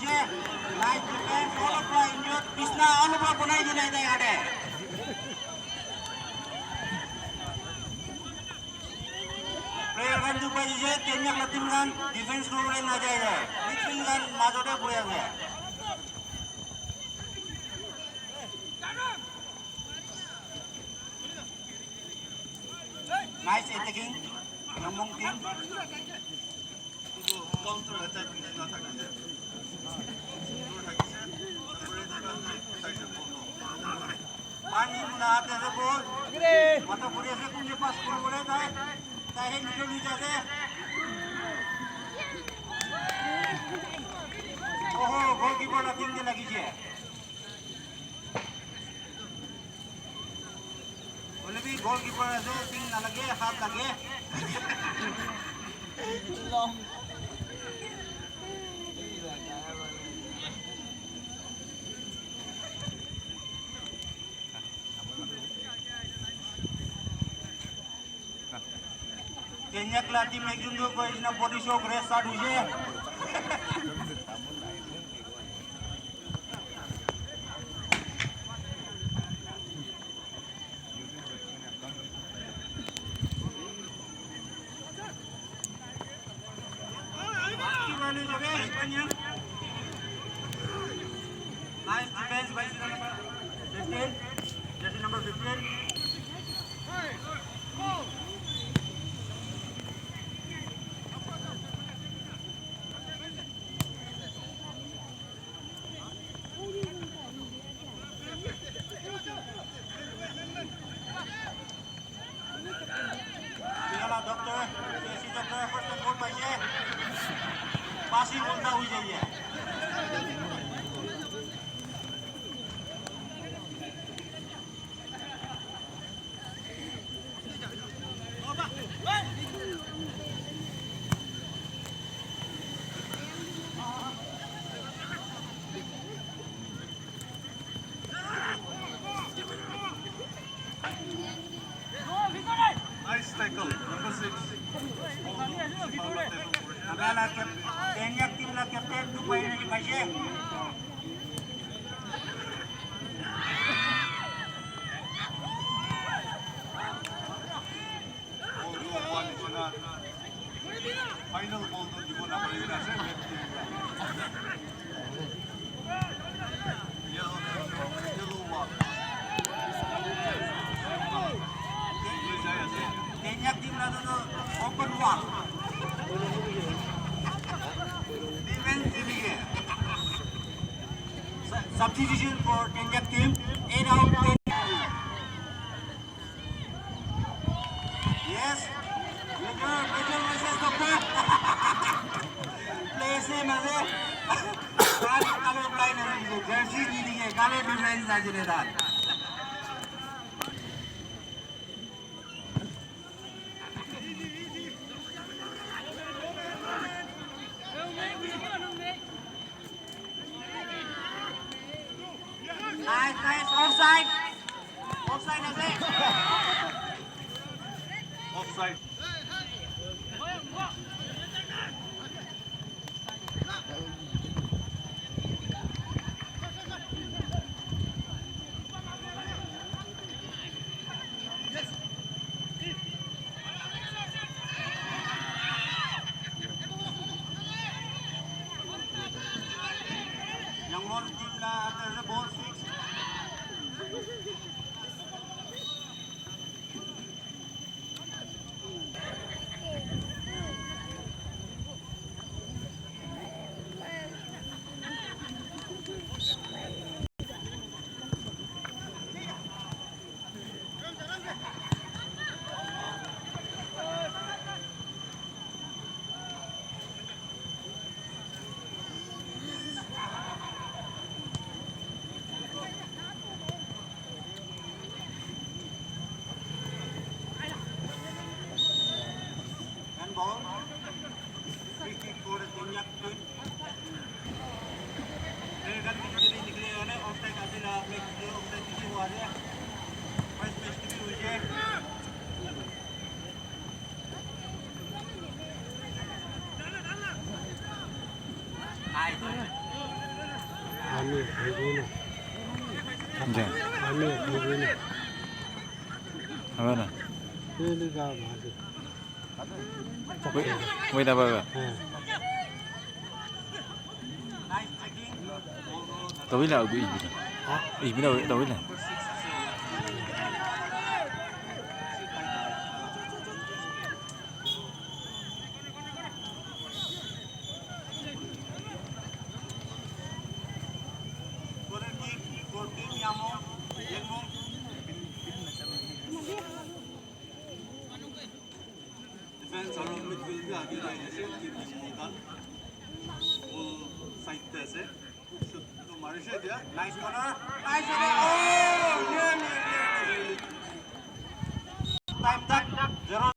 পাইছে night defence অলপ পৰা ইনজৰ্ড কৃষ্ণা অলপ পৰা বনাই দিলে তাই আৰে প্লেয়াৰ গান দুপাই দিছে তেনিয়াক লাটিম গান ডিফেন্স কৰিবলৈ নাযায় মিডফিল্ড গান মাজতে পৰি আছে নাইস এটেকিং নমং টিম কাউন্টার অ্যাটাক না থাকিছে পানি না হাতে আছে বল মাথা পড়ে আছে কোনকে পাস করে তাই তাই নিচে নিচে আছে ওহো গোলকিপার টিম কে লাগিছে বলে भी গোলকিপার আছে টিম না লাগে হাত লাগে Kenya kelati megjun do ko isna body show race start hoise Nice defense by number 15 jersey number 15 Pasi बोलता हुई जाइए Nice tackle, number 6. Agala Kenya tim la captain tu pai ni paise Final ball to di bola pare na se yellow one Kenya tim la tu open wall Substitution for Kenya team 8 out 10 Yes Major versus Doctor Play same as it color blind jersey di color difference ajile dal Nice, offside. Offside is it? offside. Yang more team la there's a ball fix. Ball. Free kick for Kenya team. Regan किसी निकले वाले offside आते ला अपने किसी offside किसी हुआ है first match की भी हुई है नाइस আমি হইবই না যে আমি হইবই না হবে না এই গা ভালো ওই না পাবে হ্যাঁ Nice taking. তবেই না ইবিনা তবেই না Corner kick for Team Yamo. Yemo. Defence আৰু মিডফিল্ডে আগে যাই আছে টিম সাইডতে আছে তো মাৰিছে এতিয়া Nice corner. Nice corner. Oh, nearly. Time that. 0